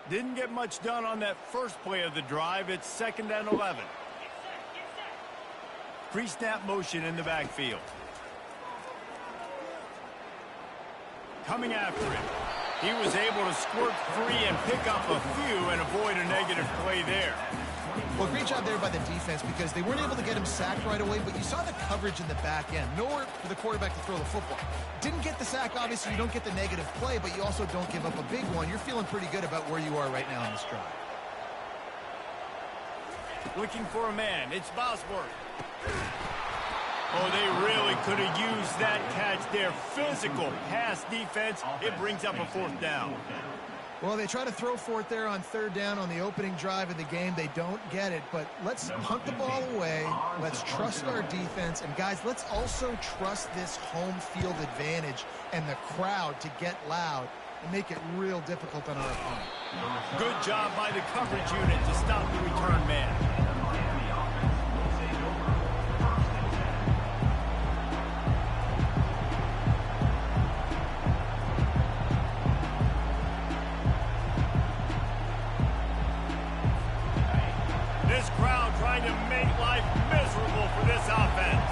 Didn't get much done on that first play of the drive. It's 2nd and 11. Pre-snap motion in the backfield. Coming after him. He was able to squirt free and pick up a few and avoid a negative play there. Well, great job there by the defense because they weren't able to get him sacked right away, but you saw the coverage in the back end. Nowhere for the quarterback to throw the football. Didn't get the sack, obviously. You don't get the negative play, but you also don't give up a big one. You're feeling pretty good about where you are right now in this drive. Looking for a man. It's Bosworth. Oh, they really could have used that catch there. Physical pass defense. It brings up a 4th down. Well, they try to throw for it there on 3rd down on the opening drive of the game. They don't get it, but let's punt the ball away. Let's trust our defense. And, guys, let's also trust this home field advantage and the crowd to get loud and make it real difficult on our opponent. Good job by the coverage unit to stop the return man. This crowd trying to make life miserable for this offense.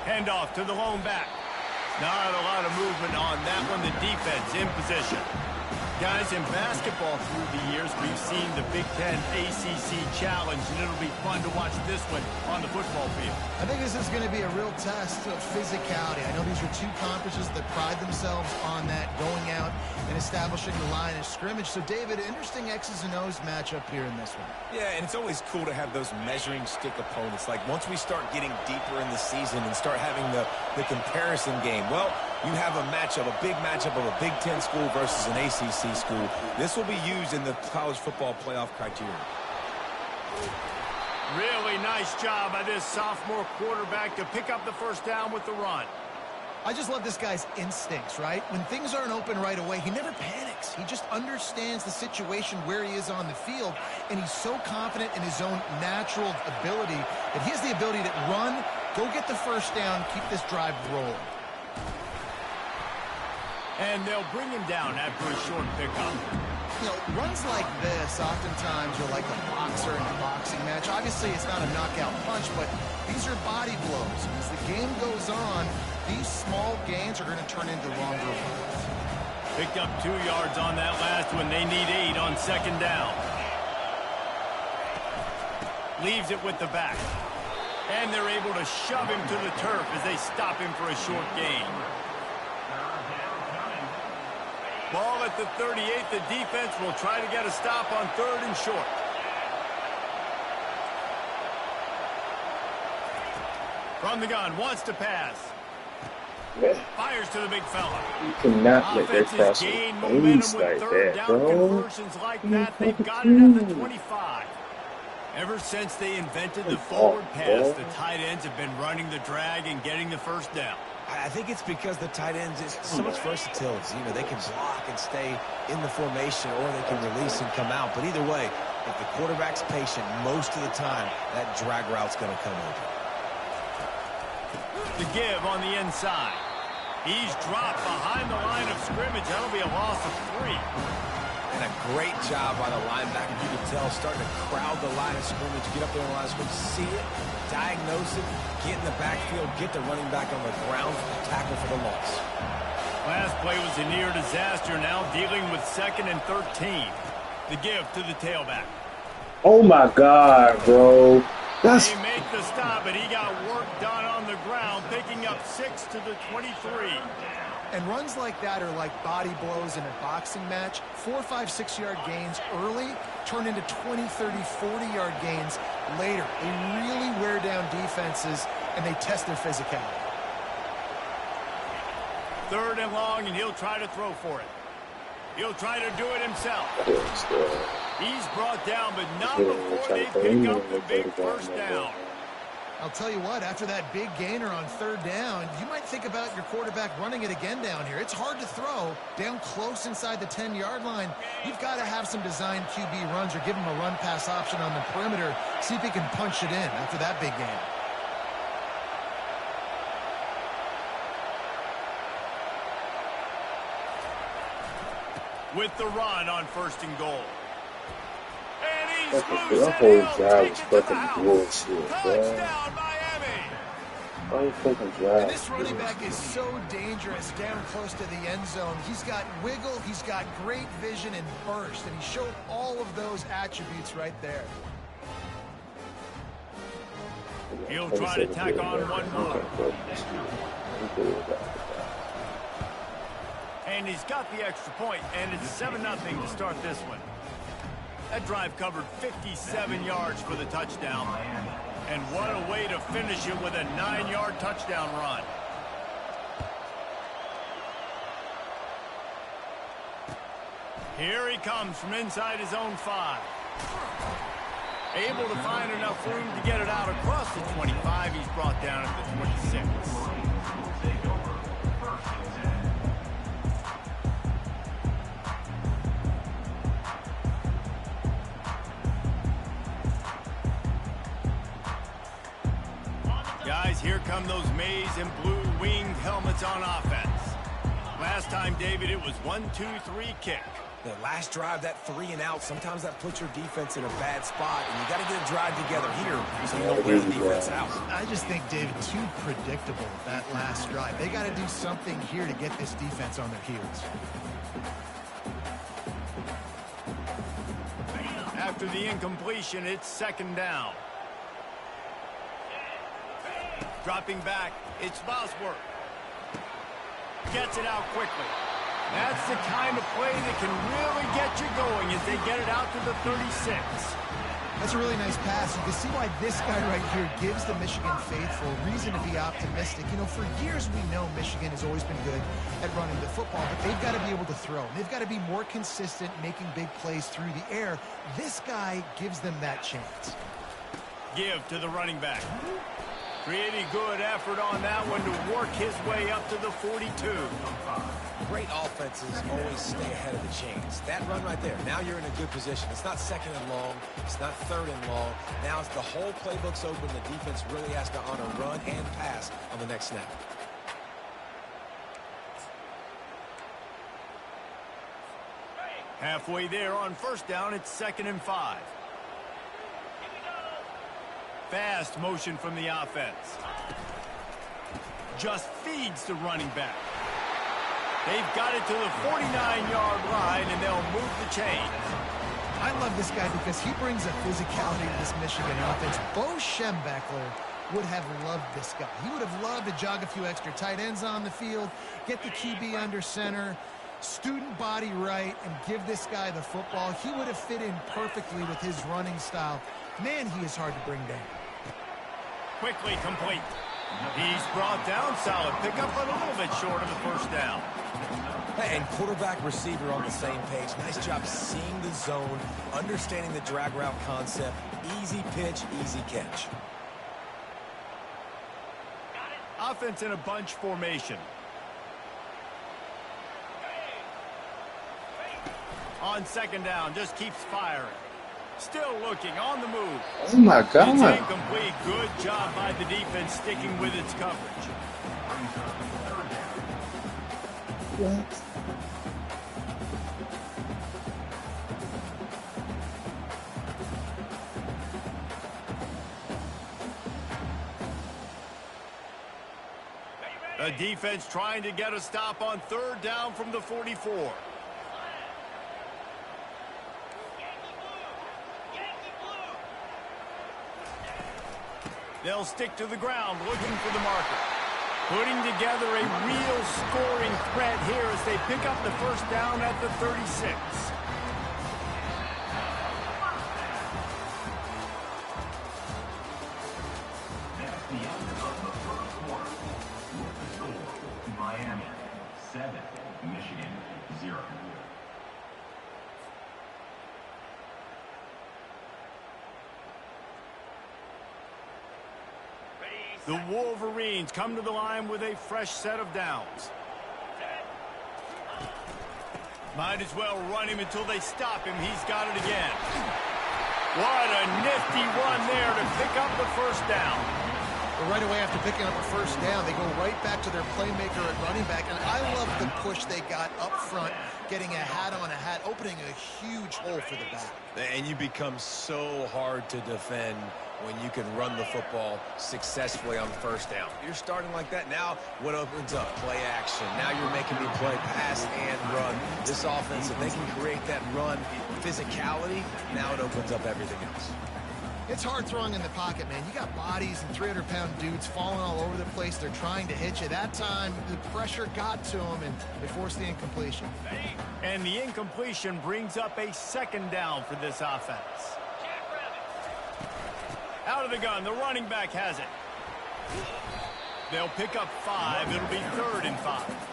Handoff to the lone back. Not a lot of movement on that one. The defense in position. Guys, in basketball through the years, we've seen the Big Ten ACC Challenge, and it'll be fun to watch this one on the football field. I think this is going to be a real test of physicality. I know these are two conferences that pride themselves on that, going out and establishing the line of scrimmage. So, David, interesting X's and O's matchup here in this one. Yeah, and it's always cool to have those measuring stick opponents. Like, once we start getting deeper in the season and start having the comparison game, well, you have a matchup, a big matchup of a Big Ten school versus an ACC school. This will be used in the college football playoff criteria. Really nice job by this sophomore quarterback to pick up the 1st down with the run. I just love this guy's instincts, right? When things aren't open right away, he never panics. He just understands the situation where he is on the field, and he's so confident in his own natural ability that he has the ability to run, go get the 1st down, keep this drive rolling. And they'll bring him down after a short pickup. You know, runs like this oftentimes are like a boxer in a boxing match. Obviously, it's not a knockout punch, but these are body blows. And as the game goes on, these small gains are going to turn into longer ones. Picked up 2 yards on that last one. They need 8 on 2nd down. Leaves it with the back. And they're able to shove him to the turf as they stop him for a short gain. Ball at the 38. The defense will try to get a stop on 3rd and short. From the gun, wants to pass. Fires to the big fella. You cannot let that cross gain the momentum face with like 3rd that, down bro. conversions like that. They've got it at the 25. Ever since they invented the forward pass, the tight ends have been running the drag and getting the 1st down. I think it's because the tight ends is so much versatility. You know, they can block and stay in the formation, or they can release and come out. But either way, if the quarterback's patient, most of the time, that drag route's going to come open. The give on the inside. He's dropped behind the line of scrimmage. That'll be a loss of 3. And a great job by the linebacker. You can tell, starting to crowd the line of scrimmage, get up there on the line of scrimmage, see it, diagnose it, get in the backfield, get the running back on the ground, tackle for the loss. Last play was a near disaster. Now dealing with 2nd and 13. The give to the tailback. Oh my God, bro. That's They make the stop, but he got work done on the ground, picking up 6 to the 23. And runs like that are like body blows in a boxing match. 4, 5, 6-yard gains early turn into 20, 30, 40-yard gains later. They really wear down defenses, and they test their physicality. 3rd and long, and he'll try to throw for it. He'll try to do it himself. He's brought down, but not before they pick up the big 1st down. I'll tell you what, after that big gainer on 3rd down, you might think about your quarterback running it again down here. It's hard to throw down close inside the 10-yard line. You've got to have some designed QB runs or give him a run-pass option on the perimeter. See if he can punch it in after that big gain. with the run on 1st and goal. And he's That loose and whole he'll drive take was it to the fucking house. bullshit, bro. Touchdown, Miami. Whole fucking And drive. this running back is so dangerous down close to the end zone. He's got wiggle, he's got great vision and burst, and he showed all of those attributes right there. He'll try to tack on one more. And he's got the extra point, and it's 7-0 to start this one. That drive covered 57 yards for the touchdown. And what a way to finish it with a 9-yard touchdown run. Here he comes from inside his own 5. Able to find enough room to get it out across the 25. He's brought down at the 26. Guys, here come those maize and blue winged helmets on offense. Last time, David, it was 1-2-3 kick. The last drive, that 3 and out, sometimes that puts your defense in a bad spot, and you got to get a drive together here so you don't wear the defense out. I just think, David, too predictable, that last drive. They got to do something here to get this defense on their heels. After the incompletion, it's 2nd down. Dropping back, it's Bosworth. Gets it out quickly. That's the kind of play that can really get you going as they get it out to the 36. That's a really nice pass. You can see why this guy right here gives the Michigan faithful reason to be optimistic. You know, for years we know Michigan has always been good at running the football, but they've got to be able to throw. They've got to be more consistent making big plays through the air. This guy gives them that chance. Give to the running back. Pretty good effort on that one to work his way up to the 42. Great offenses always stay ahead of the chains. That run right there, now you're in a good position. It's not 2nd and long. It's not 3rd and long. Now it's the whole playbook's open. The defense really has to honor run and pass on the next snap. Halfway there on 1st down, it's 2nd and 5. Fast motion from the offense. Just feeds the running back. They've got it to the 49-yard line, and they'll move the chains. I love this guy because he brings a physicality to this Michigan offense. Bo Schembechler would have loved this guy. He would have loved to jog a few extra tight ends on the field, get the QB under center, student body right, and give this guy the football. He would have fit in perfectly with his running style. Man, he is hard to bring down. Quickly complete. He's brought down. Solid pickup, but a little bit short of the 1st down. And quarterback, receiver on the same page. Nice job seeing the zone, understanding the drag route concept. Easy pitch, easy catch. Offense in a bunch formation. On 2nd down, just keeps firing. Still looking, on the move. Oh my God. It's incomplete. Good job by the defense sticking with its coverage. What? The defense trying to get a stop on 3rd down from the 44. They'll stick to the ground, looking for the marker. Putting together a real scoring threat here as they pick up the 1st down at the 36. Miami 7, Michigan 0. The Wolverines come to the line with a fresh set of downs. Might as well run him until they stop him. He's got it again. What a nifty run there to pick up the 1st down. But right away after picking up a first down, they go right back to their playmaker at running back. And I love the push they got up front, getting a hat on a hat, opening a huge hole for the back. And you become so hard to defend when you can run the football successfully on first down. You're starting like that. Now what opens up? Play action. Now you're making me play pass and run. This offense, if they can create that run physicality, now it opens up everything else. It's hard throwing in the pocket, man. You got bodies and 300-pound dudes falling all over the place. They're trying to hit you. That time, the pressure got to them, and they forced the incompletion. And the incompletion brings up a second down for this offense. Out of the gun, the running back has it. They'll pick up 5. It'll be 3rd and 5.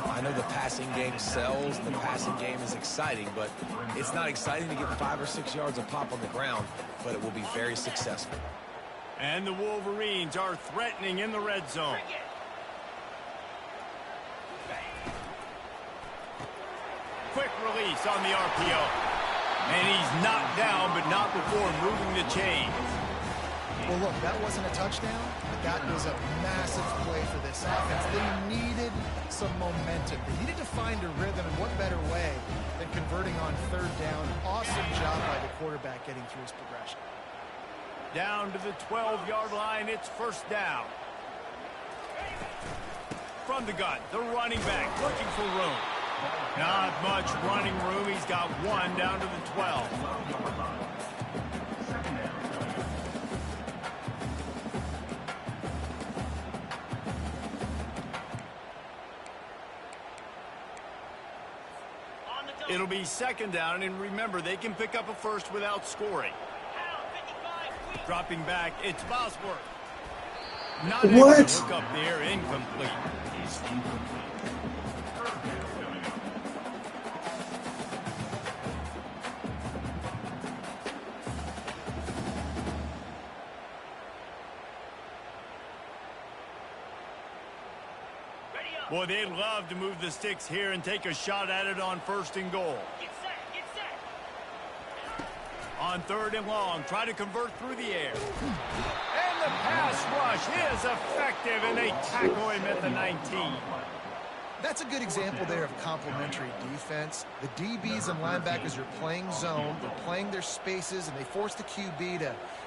I know the passing game sells, the passing game is exciting, but it's not exciting to get 5 or 6 yards of pop on the ground, but it will be very successful. And the Wolverines are threatening in the red zone. Quick release on the RPO. And he's knocked down, but not before moving the chains. Well, look, that wasn't a touchdown, but that was a massive play for this offense. They needed some momentum. They needed to find a rhythm, and what better way than converting on 3rd down. Awesome job by the quarterback getting through his progression. Down to the 12-yard line, it's 1st down. From the gun, the running back looking for room. Not much running room. He's got 1 down to the 12. It'll be 2nd down, and remember, they can pick up a first without scoring. Dropping back, it's Bosworth. Not able to hook up there, incomplete. Boy, they'd love to move the sticks here and take a shot at it on 1st and goal. Get set. On 3rd and long, try to convert through the air. And the pass rush is effective, and they tackle him at the 19. That's a good example there of complementary defense. The DBs and linebackers are playing zone. They're playing their spaces, and they force the QB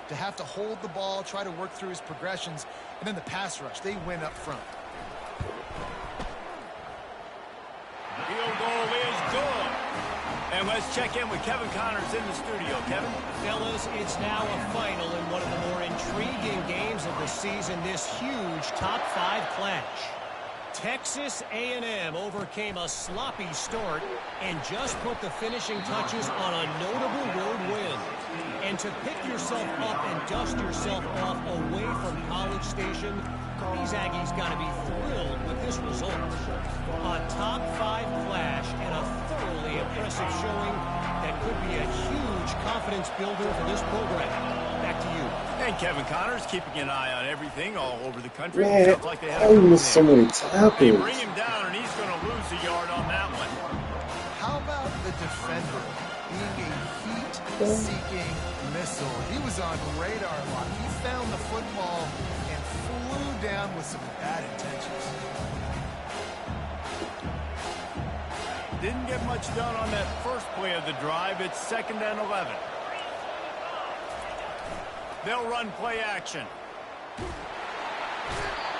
to have to hold the ball, try to work through his progressions. And then the pass rush, they win up front. Field goal is good. And let's check in with Kevin Connors in the studio. Kevin? Fellas, it's now a final in one of the more intriguing games of the season, this huge top 5 clash. Texas A&M overcame a sloppy start and just put the finishing touches on a notable road win. And to pick yourself up and dust yourself off away from College Station, these Aggies got to be thrilled with this result. A top 5 clash and a thoroughly impressive showing that could be a huge confidence builder for this program. Back to you. And Kevin Connors keeping an eye on everything all over the country. Man, Sounds like they had I missed so many They tackles. bring him down, and he's going to lose a yard on that one. How about the defender being a heat-seeking missile? He was on radar lock. He found the football and flew down with some bad intentions. Didn't get much done on that first play of the drive. It's 2nd and 11. They'll run play action.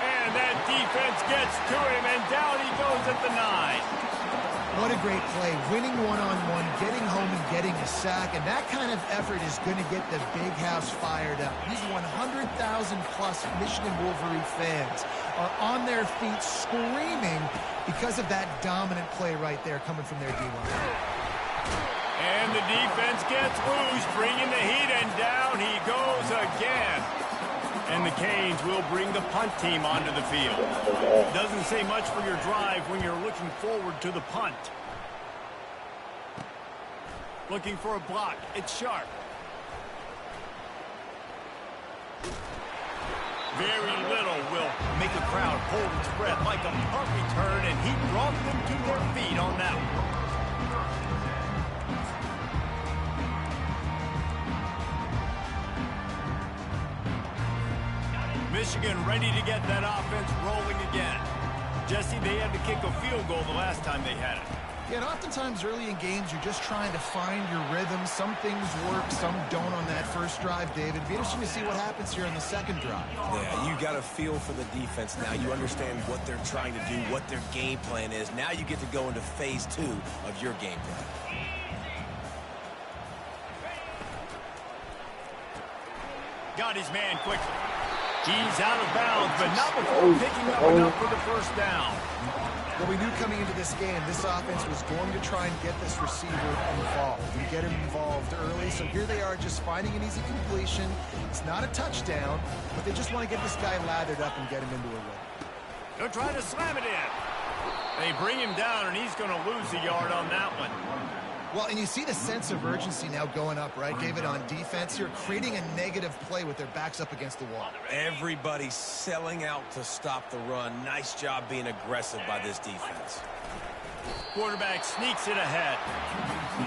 And that defense gets to him, and down he goes at the 9. What a great play. Winning one-on-one, getting home and getting a sack, and that kind of effort is going to get the big house fired up. These 100,000-plus Michigan Wolverine fans are on their feet screaming because of that dominant play right there coming from their D-line. And the defense gets loose, bringing the heat, and down he goes again. And the Canes will bring the punt team onto the field. Doesn't say much for your drive when you're looking forward to the punt. Looking for a block. It's Sharp. Very little will make a crowd hold its breath like a punt return, and he brought them to their feet on that one. Michigan ready to get that offense rolling again. Jesse, they had to kick a field goal the last time they had it. Yeah, and oftentimes early in games, you're just trying to find your rhythm. Some things work, some don't on that first drive, David. It'd be interesting to see what happens here in the second drive. Yeah, you got a feel for the defense now. You understand what they're trying to do, what their game plan is. Now you get to go into phase 2 of your game plan. Got his man quickly. He's out of bounds, but not before picking up enough for the first down. Well, we knew coming into this game, this offense was going to try and get this receiver involved and get him involved early. So here they are just finding an easy completion. It's not a touchdown, but they just want to get this guy lathered up and get him into a rhythm. They're trying to slam it in. They bring him down, and he's going to lose a yard on that one. Well, and you see the sense of urgency now going up, right, David, on defense here, creating a negative play with their backs up against the wall. Everybody's selling out to stop the run. Nice job being aggressive by this defense. Quarterback sneaks it ahead.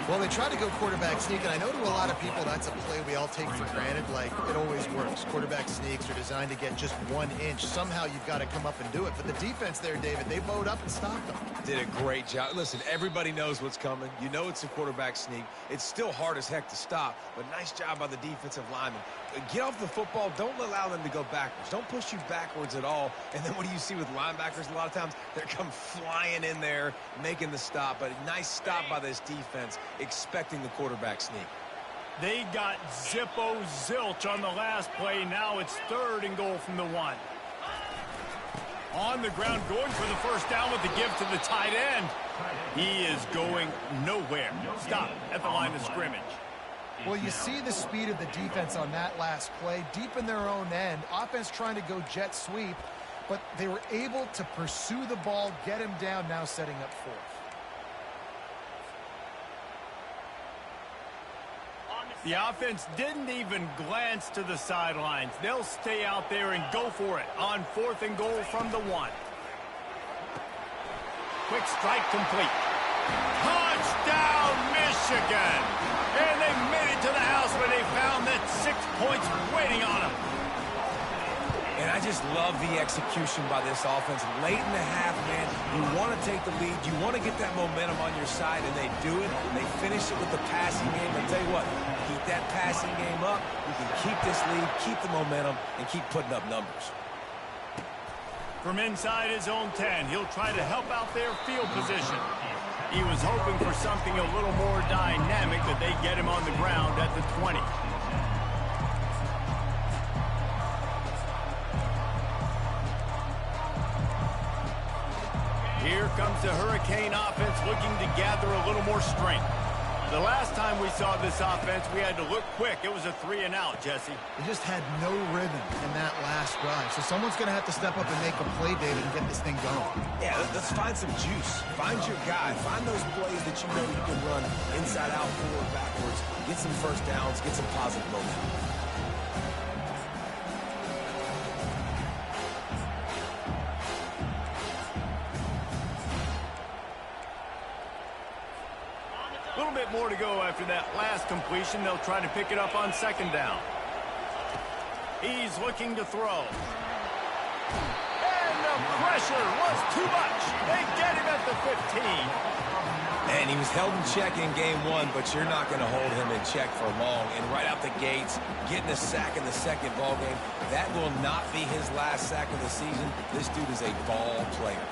Well, they try to go quarterback sneak, and I know to a lot of people that's a play we all take for granted, like it always works. Quarterback sneaks are designed to get just 1 inch. Somehow you've got to come up and do it. But the defense there, David, they bowed up and stopped them. Did a great job. Listen, everybody knows what's coming. You know it's a quarterback sneak. It's still hard as heck to stop, but nice job by the defensive lineman. Get off the football. Don't allow them to go backwards. Don't push you backwards at all. And then what do you see with linebackers? A lot of times they're come flying in there, making the stop. But a nice stop by this defense, expecting the quarterback sneak. They got Zippo zilch on the last play. Now it's 3rd and goal from the 1. On the ground, going for the first down with the give to the tight end. He is going nowhere. Stop at the line of scrimmage. Well, you see the speed of the defense on that last play, deep in their own end. Offense trying to go jet sweep, but they were able to pursue the ball, get him down, now setting up 4th. The offense didn't even glance to the sidelines. They'll stay out there and go for it on 4th and goal from the 1. Quick strike complete. Touchdown, Michigan! And they made it to the house where they found that 6 points waiting on them. And I just love the execution by this offense. Late in the half, man, you want to take the lead. You want to get that momentum on your side, and they do it. They finish it with the passing game. I'll tell you what, keep that passing game up. You can keep this lead, keep the momentum, and keep putting up numbers. From inside his own 10, he'll try to help out their field position. He was hoping for something a little more dynamic, that they get him on the ground at the 20. Here comes the Hurricane offense looking to gather a little more strength. The last time we saw this offense, we had to look quick. It was a 3-and-out, Jesse. They just had no rhythm in that last drive. So someone's going to have to step up and make a play, David, and get this thing going. Yeah, let's find some juice. Find your guy. Find those plays that you know you can run inside out, forward, backwards. Get some first downs. Get some positive momentum. A little bit more to go after that last completion. They'll try to pick it up on 2nd down. He's looking to throw. And the pressure was too much. They get him at the 15. And he was held in check in game 1, but you're not going to hold him in check for long. And right out the gates, getting a sack in the 2nd ball game, that will not be his last sack of the season. This dude is a ball player.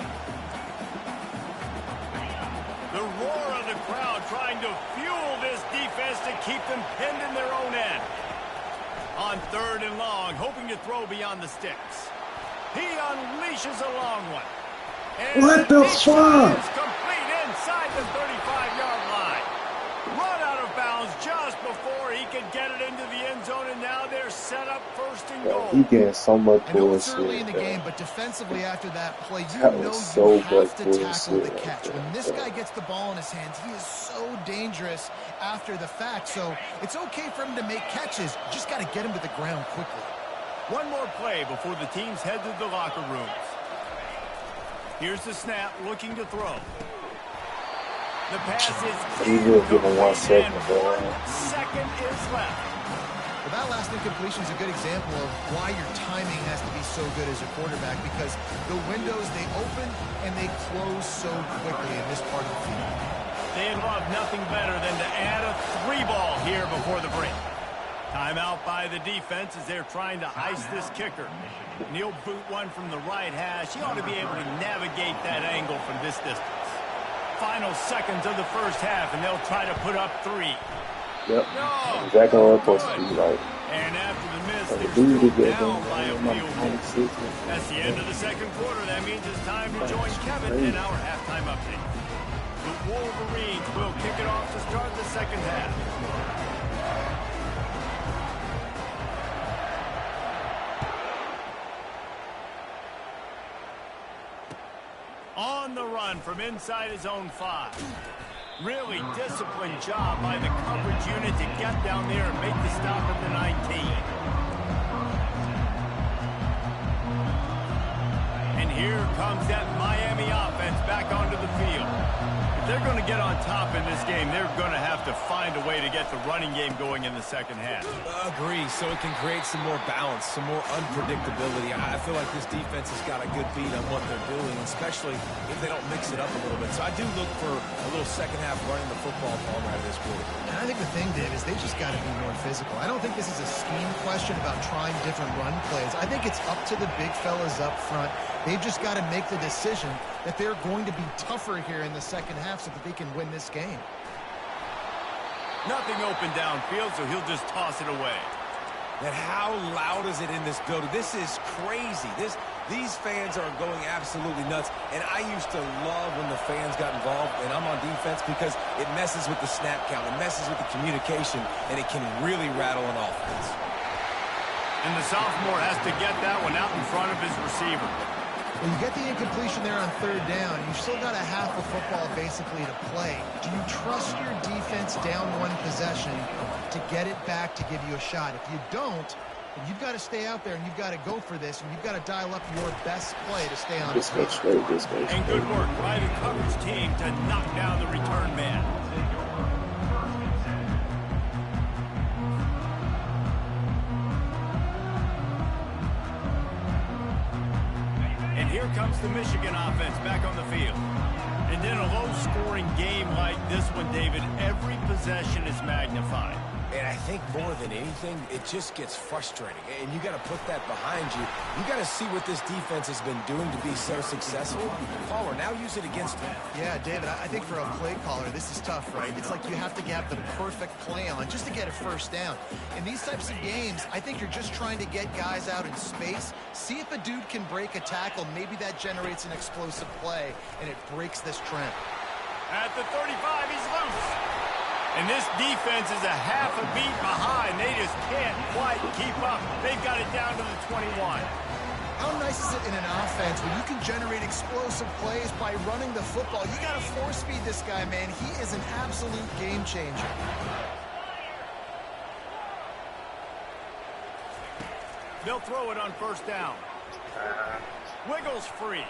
The roar of the crowd trying to fuel this defense to keep them pinned in their own end. On 3rd and long, hoping to throw beyond the sticks. He unleashes a long one. And what the fuck? Is complete inside the 35-yard line. Run out of bounds just before he could get it into the end zone, and now they're set up 1st and goal. He getting so much bullshit. I know it's early in the game, but defensively after that play, you know you have to tackle the catch. When this guy gets the ball in his hands, he is so dangerous after the fact. So it's okay for him to make catches. You just got to get him to the ground quickly. One more play before the teams head to the locker rooms. Here's the snap, looking to throw. The pass is he will give him 1 second, bro. 1 second is left. Well, that last incompletion is a good example of why your timing has to be so good as a quarterback, because the windows, they open and they close so quickly in this part of the field. They'd love nothing better than to add a 3-ball here before the break. Timeout by the defense as they're trying to ice this kicker. And he'll boot one from the right hash. He ought to be able to navigate that angle from this distance. Final seconds of the first half, and they'll try to put up 3. Yep. No, Exactly what it's supposed to be like. and after the miss, Like, they're dude, still get down them, by a like, field goal. 96. That's the end of the second quarter. That means it's time to join Kevin in our halftime update. The Wolverines will kick it off to start the second half. On the run from inside his own 5. Really disciplined job by the coverage unit to get down there and make the stop at the 19. And here comes that Miami offense back onto the field. If they're going to get on top in this game, they're going to have to find a way to get the running game going in the second half. Agree, so it can create some more balance, some more unpredictability. I feel like this defense has got a good beat on what they're doing, especially if they don't mix it up a little bit. So I do look for a little second half running the football ball out of this quarter. And I think the thing, Dave, is they just got to be more physical. I don't think this is a scheme question about trying different run plays. I think it's up to the big fellas up front. They've just got to make the decision that they're going to be tougher here in the second half so that they can win this game. Nothing open downfield, so he'll just toss it away. And how loud is it in this building? This is crazy. These fans are going absolutely nuts. And I used to love when the fans got involved, and I'm on defense, because it messes with the snap count. It messes with the communication, and it can really rattle an offense. And the sophomore has to get that one out in front of his receiver. When you get the incompletion there on third down, you've still got a half of football basically to play. Do you trust your defense down one possession to get it back to give you a shot? If you don't, then you've got to stay out there and you've got to go for this, and you've got to dial up your best play to stay on the field. And good work by the coverage team to knock down the return man. And here comes the Michigan offense back on the field. And in a low-scoring game like this one, David, every possession is magnified. And I think more than anything, it just gets frustrating. And you got to put that behind you. You got to see what this defense has been doing to be so successful. Caller, now use it against them. Yeah, David, I think for a play caller, this is tough, right? It's like you have to have the perfect play on just to get a first down. In these types of games, I think you're just trying to get guys out in space, see if a dude can break a tackle. Maybe that generates an explosive play, and it breaks this trend. At the 35, he's loose. And this defense is a half a beat behind. They just can't quite keep up. They've got it down to the 21. How nice is it in an offense when you can generate explosive plays by running the football? You got to force feed this guy, man. He is an absolute game changer. They'll throw it on first down. Wiggles free.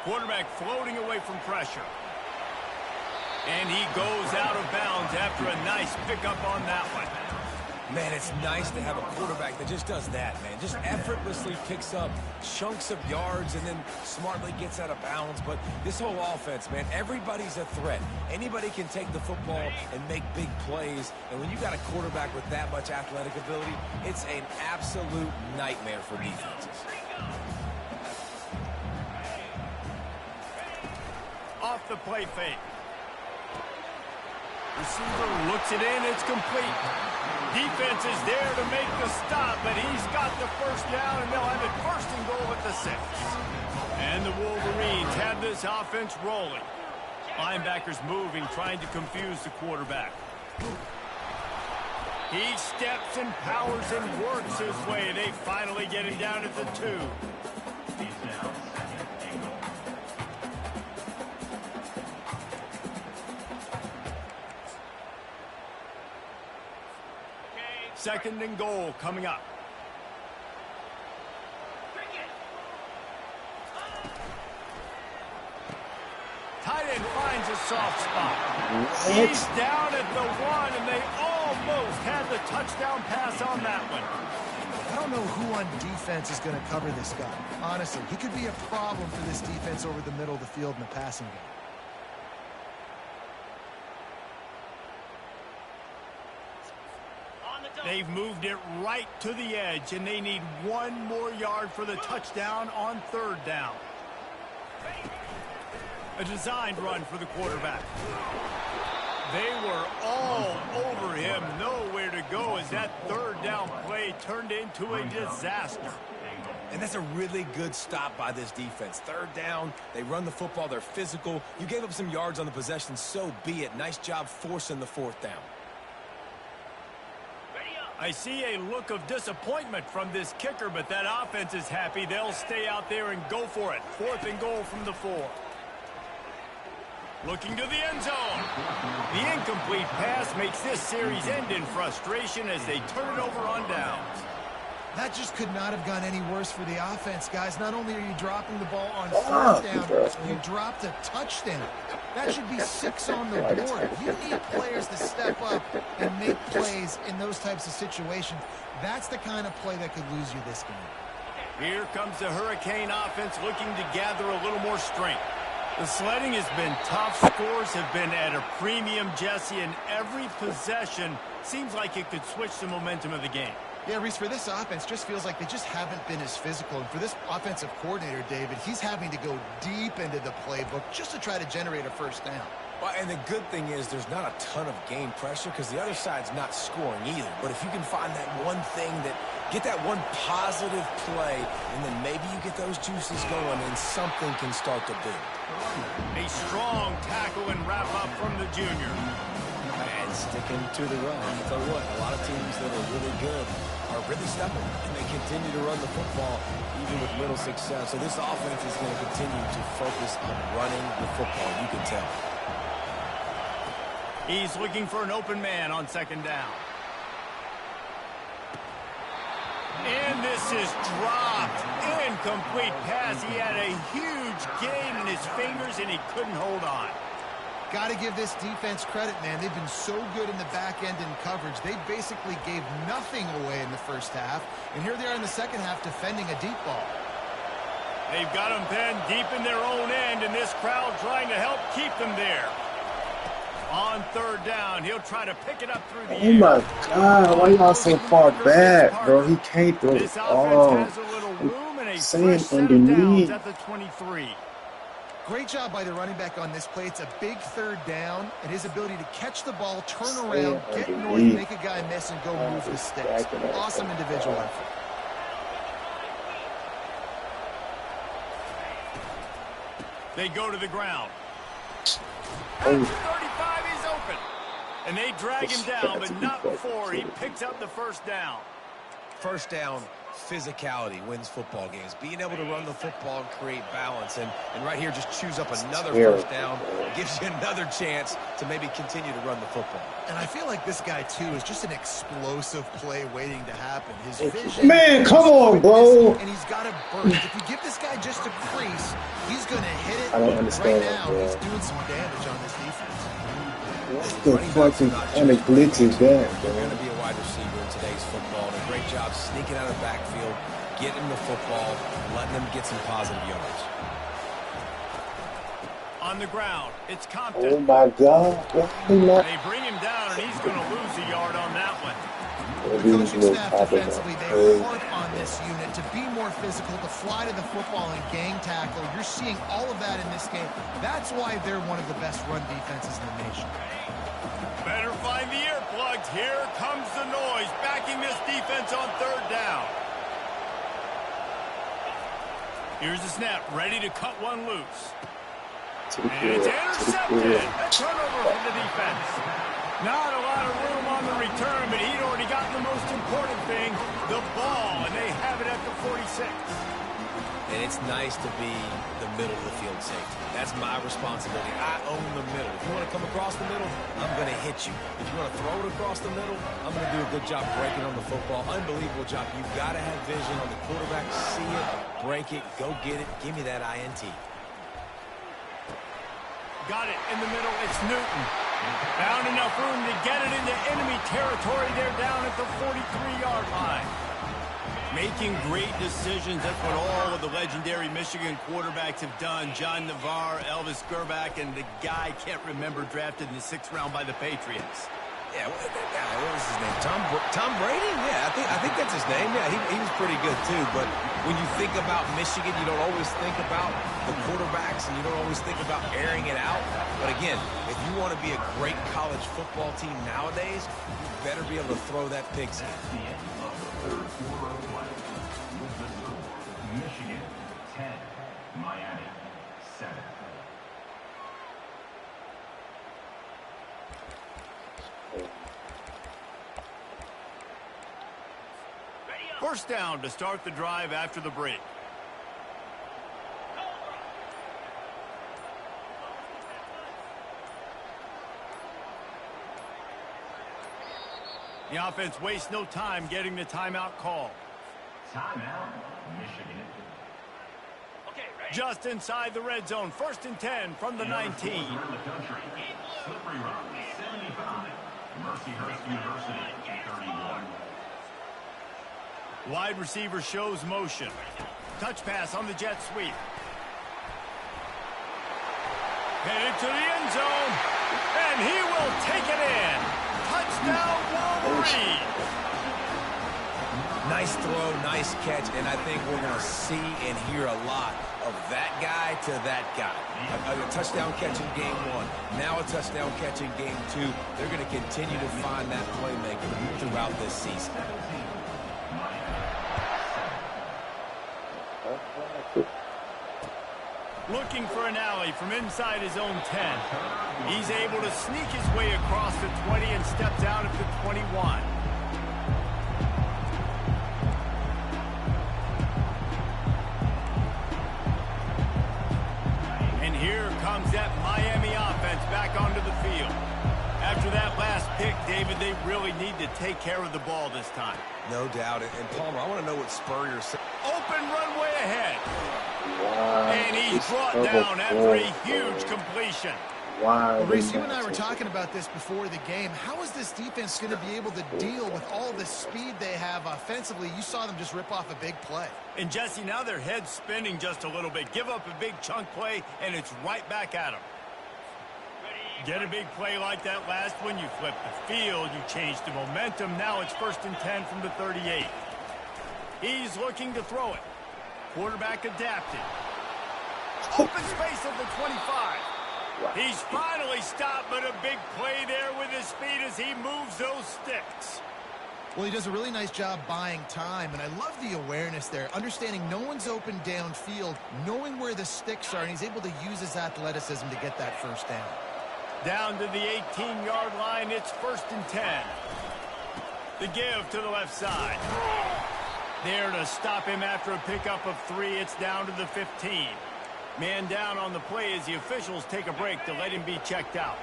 Quarterback floating away from pressure. And he goes out of bounds after a nice pickup on that one. Man, it's nice to have a quarterback that just does that, man. Just effortlessly picks up chunks of yards and then smartly gets out of bounds. But this whole offense, man, everybody's a threat. Anybody can take the football and make big plays. And when you got a quarterback with that much athletic ability, it's an absolute nightmare for defenses. Off the play fake. Receiver looks it in, it's complete. Defense is there to make the stop, but he's got the first down, and they'll have it first and goal at the 6. And the Wolverines have this offense rolling. Linebackers moving, trying to confuse the quarterback. He steps and powers and works his way. They finally get him down at the 2. Second and goal coming up. Tight end finds a soft spot. He's down at the 1, and they almost had the touchdown pass on that one. I don't know who on defense is going to cover this guy. Honestly, he could be a problem for this defense over the middle of the field in the passing game. They've moved it right to the edge, and they need one more yard for the touchdown on third down. A designed run for the quarterback. They were all over him. Nowhere to go as that third down play turned into a disaster. And that's a really good stop by this defense. Third down, they run the football, they're physical. You gave up some yards on the possession, so be it. Nice job forcing the fourth down. I see a look of disappointment from this kicker, but that offense is happy. They'll stay out there and go for it. 4th and goal from the 4. Looking to the end zone. The incomplete pass makes this series end in frustration as they turn it over on downs. That just could not have gone any worse for the offense, guys. Not only are you dropping the ball on fourth down, you dropped a touchdown. That should be 6 on the board. You need players to step up and make plays in those types of situations. That's the kind of play that could lose you this game. Here comes the Hurricane offense looking to gather a little more strength. The sledding has been tough. Scores have been at a premium, Jesse, and every possession seems like it could switch the momentum of the game. Yeah, Reese, for this offense, just feels like they just haven't been as physical. And for this offensive coordinator, David, he's having to go deep into the playbook just to try to generate a first down. Well, and the good thing is there's not a ton of game pressure because the other side's not scoring either. But if you can find that one thing get that one positive play, and then maybe you get those juices going and something can start to boom. A strong tackle and wrap up from the junior. And sticking to the run. I'll tell you what, a lot of teams that are really good are really stubborn, and they continue to run the football even with little success. So this offense is going to continue to focus on running the football, you can tell. He's looking for an open man on 2nd down. And this is dropped. Incomplete pass. He had a huge gain in his fingers, and he couldn't hold on. Got to give this defense credit, man. They've been so good in the back end in coverage. They basically gave nothing away in the first half. And here they are in the second half defending a deep ball. They've got them pinned deep in their own end, and this crowd trying to help keep them there. On 3rd down, he'll try to pick it up through the air. Oh my God, why y'all so far back, bro? He can't throw This it. offense has a little room and a saying fresh set of downs underneath. at the 23. Great job by the running back on this play. It's a big 3rd down, and his ability to catch the ball, turn around, get north, make a guy miss, and go move the sticks. Awesome individual effort. They go to the ground. At Oh. the 35, he's open. And they drag him down, but not before he picks up the first down. First down, physicality wins football games. Being able to run the football and create balance. And right here, just choose up another first down. Gives you another chance to maybe continue to run the football. And I feel like this guy, too, is just an explosive play waiting to happen. His vision... Man, come on, bro. And he's got a burst. If you give this guy just a crease, he's going to hit it. I don't understand Right that, now, bro. he's doing some damage on this defense. What the fucking kind of glitch is that, You're bro? going to be a wide receiver in today's football. And a great job sneaking out of the backfield, getting the football, letting them get some positive yards. On the ground, it's Oh Compton. my God. Why he not? They bring him down, and he's going to lose a yard on that one. The coaching staff defensively, they harp on this unit to be more physical, to fly to the football and gang tackle. You're seeing all of that in this game. That's why they're one of the best run defenses in the nation. Better find the earplugs. Here comes the noise, backing this defense on 3rd down. Here's the snap, ready to cut one loose. And it's intercepted. A turnover from the defense. Not a lot of room on the return, but he'd already gotten the most important thing, the ball, and they have it at the 46. And it's nice to be the middle of the field safety. That's my responsibility. I own the middle. If you want to come across the middle, I'm going to hit you. If you want to throw it across the middle, I'm going to do a good job breaking on the football. Unbelievable job. You've got to have vision on the quarterback. See it, break it, go get it. Give me that INT. Got it in the middle. It's Newton. Found enough room to get it into enemy territory. They're down at the 43-yard line. Making great decisions. That's what all of the legendary Michigan quarterbacks have done. John Navarre, Elvis Grbac, and the guy I can't remember drafted in the 6th round by the Patriots. Yeah, what was his name? Tom Brady? Yeah, I think that's his name. Yeah, he was pretty good too. But when you think about Michigan, you don't always think about the quarterbacks, and you don't always think about airing it out. But again, if you want to be a great college football team nowadays, you better be able to throw that pigskin. The end of the third quarter of play. With the score, Michigan 10, Miami 7. First down to start the drive after the break. The offense wastes no time getting the timeout call. Timeout, Michigan. Just inside the red zone. 1st and 10 from the 19. Slippery Rock, 75. Mercyhurst University, 31. Wide receiver shows motion. Touch pass on the jet sweep. Headed to the end zone. And he will take it in. Touchdown, Wolverine. Nice throw, nice catch, and I think we're going to see and hear a lot of that guy to that guy. A touchdown catch in game 1, now a touchdown catch in game 2. They're going to continue to find that playmaker throughout this season. Looking for an alley from inside his own 10. He's able to sneak his way across the 20 and steps out at the 21. And here comes that Miami offense back onto the field. After that last pick, David, they really need to take care of the ball this time. No doubt. And Palmer, I want to know what Spurrier said. Open runway ahead. Wow. And he's brought down after a huge completion. Wow. Well, Reese, you and I were talking about this before the game. How is this defense going to be able to deal with all the speed they have offensively? You saw them just rip off a big play. And, Jesse, now their head's spinning just a little bit. Give up a big chunk play, and it's right back at them. Get a big play like that last one, you flip the field, you change the momentum. Now it's 1st and 10 from the 38. He's looking to throw it. Quarterback adapted. Open space at the 25. He's finally stopped, but a big play there with his speed as he moves those sticks. Well, he does a really nice job buying time, and I love the awareness there, understanding no one's open downfield, knowing where the sticks are, and he's able to use his athleticism to get that first down. Down to the 18-yard line, it's 1st and 10. The give to the left side. There to stop him after a pickup of 3. It's down to the 15. Man down on the play as the officials take a break to let him be checked out.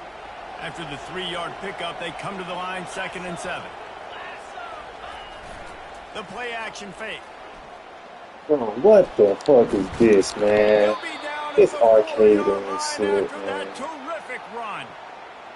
After the 3-yard pickup, they come to the line, 2nd and 7. The play action fake. Bro, what the fuck is this, man? It's arcade and shit, man. Terrific run.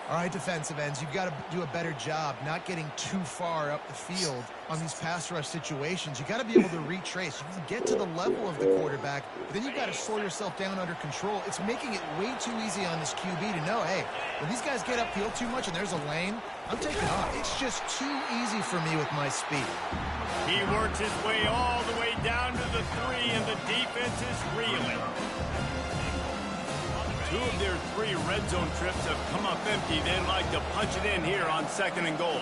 All right, defensive ends, you've got to do a better job not getting too far up the field on these pass rush situations. You've got to be able to retrace. You can get to the level of the quarterback, but then you've got to slow yourself down under control. It's making it way too easy on this QB to know, hey, when these guys get upfield too much and there's a lane, I'm taking off. It's just too easy for me with my speed. He works his way all the way down to the 3, and the defense is reeling. 2 of their 3 red zone trips have come up empty. They'd like to punch it in here on 2nd and goal.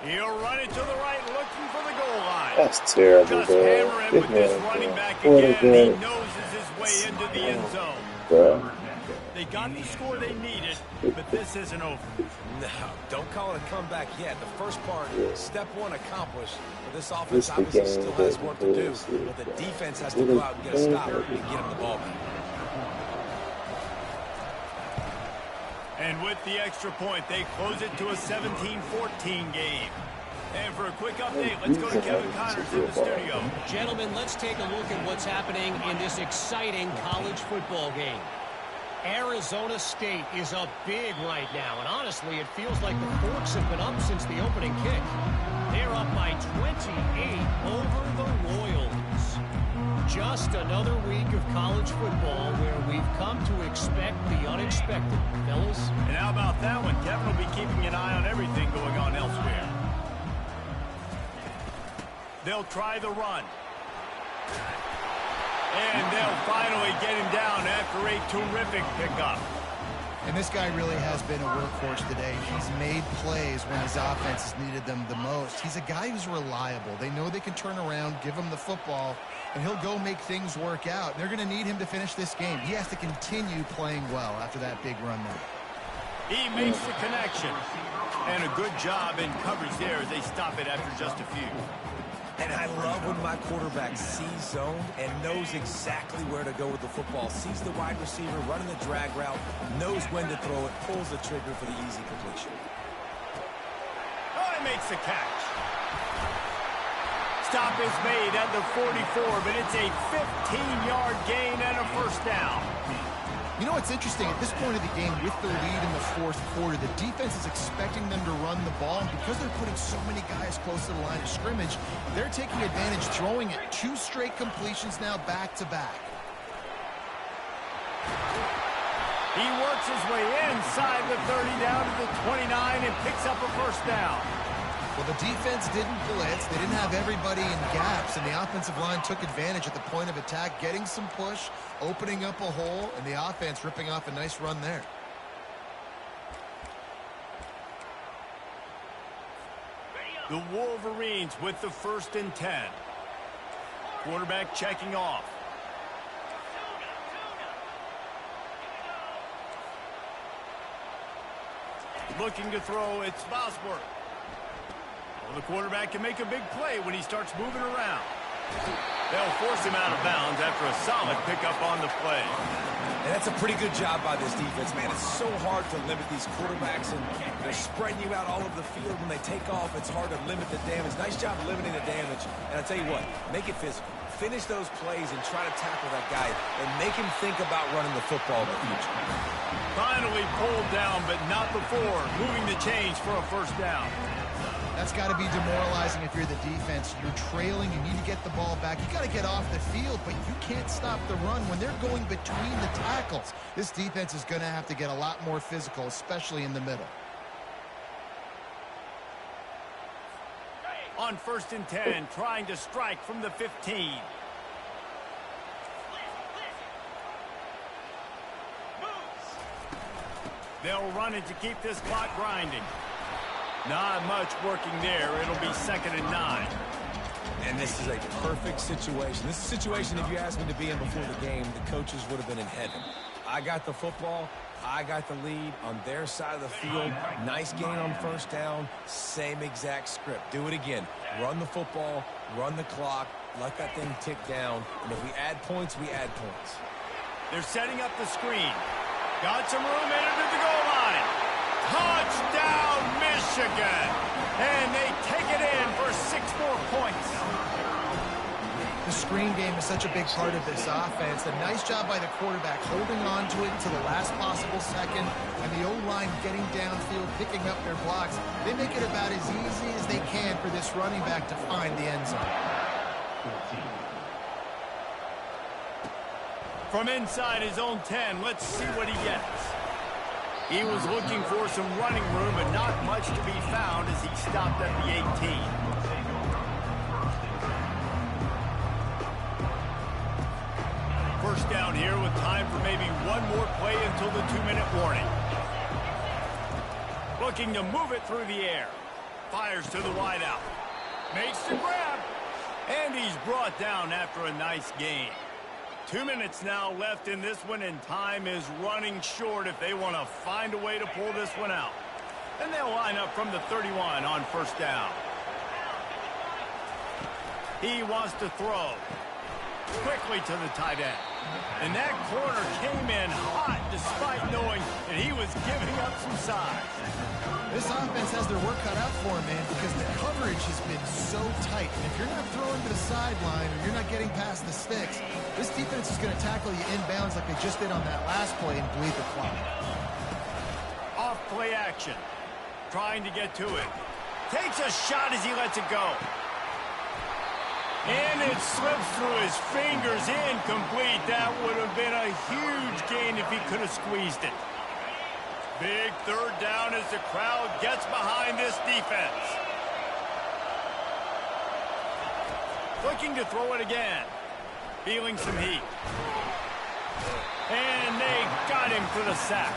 He'll run it to the right, looking for the goal line. That's terrible, Just bro. hammer him with this running back again. He noses his way into the end zone. Bro. They got the score they needed, but this isn't over. No, don't call it a comeback yet. The first part, step 1 accomplished. But this offense obviously still has work to do. But the defense has to go out and get a stop and get him the ball back. And with the extra point, they close it to a 17-14 game. And for a quick update, let's go to Kevin Connors in the studio. Gentlemen, let's take a look at what's happening in this exciting college football game. Arizona State is up big right now, and honestly, it feels like the Forks have been up since the opening kick. They're up by 28 over the Royals. Just another week of college football where we've come to expect the unexpected, fellas. And how about that one? Kevin will be keeping an eye on everything going on elsewhere. They'll try the run. And they'll finally get him down after a terrific pickup. And this guy really has been a workhorse today. He's made plays when his offense has needed them the most. He's a guy who's reliable. They know they can turn around, give him the football, and he'll go make things work out. They're going to need him to finish this game. He has to continue playing well after that big run there. He makes the connection. And a good job in coverage there as they stop it after just a few. And I love when my quarterback sees zone and knows exactly where to go with the football. Sees the wide receiver running the drag route, knows when to throw it, pulls the trigger for the easy completion. Oh, he makes the catch. Stop is made at the 44, but it's a 15-yard gain and a first down. You know what's interesting? At this point of the game, with the lead in the fourth quarter, the defense is expecting them to run the ball. And because they're putting so many guys close to the line of scrimmage, they're taking advantage, throwing it 2 straight completions now back-to-back. He works his way inside the 30 down to the 29 and picks up a first down. Well, the defense didn't blitz. They didn't have everybody in gaps, and the offensive line took advantage at the point of attack, getting some push, opening up a hole, and the offense ripping off a nice run there. The Wolverines with the 1st and 10. Quarterback checking off. Looking to throw, it's Bosworth. Well, the quarterback can make a big play when he starts moving around. They'll force him out of bounds after a solid pickup on the play. And that's a pretty good job by this defense. Man, it's so hard to limit these quarterbacks, and they're spreading you out all over the field. When they take off, it's hard to limit the damage. Nice job limiting the damage. And I tell you what, make it physical. Finish those plays and try to tackle that guy and make him think about running the football in the future. Finally pulled down, but not before moving the chains for a first down. That's got to be demoralizing if you're the defense. You're trailing. You need to get the ball back. You got to get off the field, but you can't stop the run when they're going between the tackles. This defense is going to have to get a lot more physical, especially in the middle. On 1st and 10, trying to strike from the 15. They'll run it to keep this clock grinding. Not much working there. It'll be 2nd and 9. And this is a perfect situation. This is a situation, if you asked me to be in before the game, the coaches would have been in heaven. I got the football. I got the lead on their side of the field. Nice gain on 1st down. Same exact script. Do it again. Run the football, run the clock, let that thing tick down. And if we add points, we add points. They're setting up the screen. Got some room into the goal line. Touchdown, Michigan. And they take it in for 6 more points. The screen game is such a big part of this offense. A nice job by the quarterback holding on to it to the last possible second, and the O-line getting downfield, picking up their blocks. They make it about as easy as they can for this running back to find the end zone. From inside his own 10, let's see what he gets. He was looking for some running room, but not much to be found as he stopped at the 18. First down here with time for maybe one more play until the 2-minute warning. Looking to move it through the air. Fires to the wideout. Makes the grab. And he's brought down after a nice gain. 2 minutes now left in this one, and time is running short if they want to find a way to pull this one out. And they'll line up from the 31 on 1st down. He wants to throw. Quickly to the tight end. And that corner came in hot despite knowing and he was giving up some size. This offense has their work cut out for them, man, because the coverage has been so tight. And if you're not throwing to the sideline or you're not getting past the sticks, this defense is going to tackle you inbounds like they just did on that last play and bleed the clock. Off play action. Trying to get to it. Takes a shot as he lets it go. And it slips through his fingers, incomplete. That would have been a huge gain if he could have squeezed it. Big third down as the crowd gets behind this defense. Looking to throw it again. Feeling some heat. And they got him for the sack.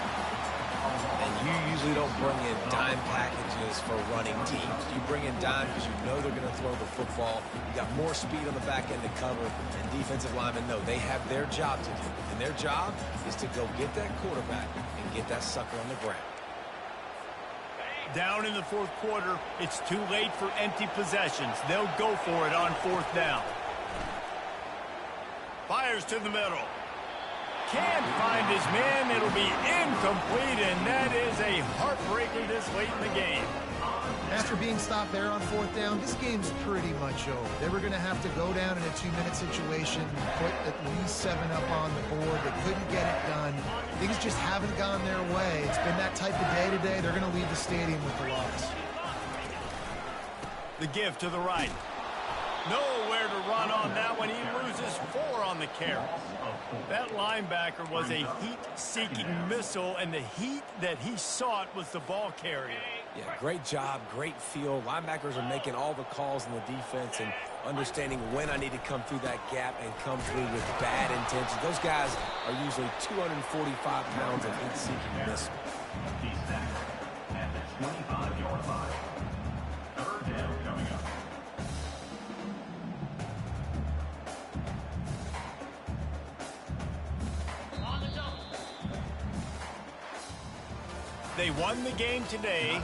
And you usually don't bring in dime packages for running teams. You bring in dime because you know they're going to throw the football. You got more speed on the back end to cover. And defensive linemen know they have their job to do. And their job is to go get that quarterback and get that sucker on the ground. Down in the fourth quarter, it's too late for empty possessions. They'll go for it on fourth down. Fires to the middle. Can't find his man. It'll be incomplete, and that is a heartbreaker this late in the game. After being stopped there on fourth down, this game's pretty much over. They were going to have to go down in a 2-minute situation and put at least 7 up on the board. They couldn't get it done. Things just haven't gone their way. It's been that type of day today. They're going to leave the stadium with the loss. The give to the right. Nowhere to run on that one. He loses 4 on the carry. That linebacker was a heat-seeking missile, and the heat that he sought was the ball carrier. Yeah, great job, great feel. Linebackers are making all the calls in the defense and understanding when I need to come through that gap and come through with bad intentions. Those guys are usually 245 pounds of heat-seeking missile. He's sacked at the 25-yard line. Third down coming up. They won the game today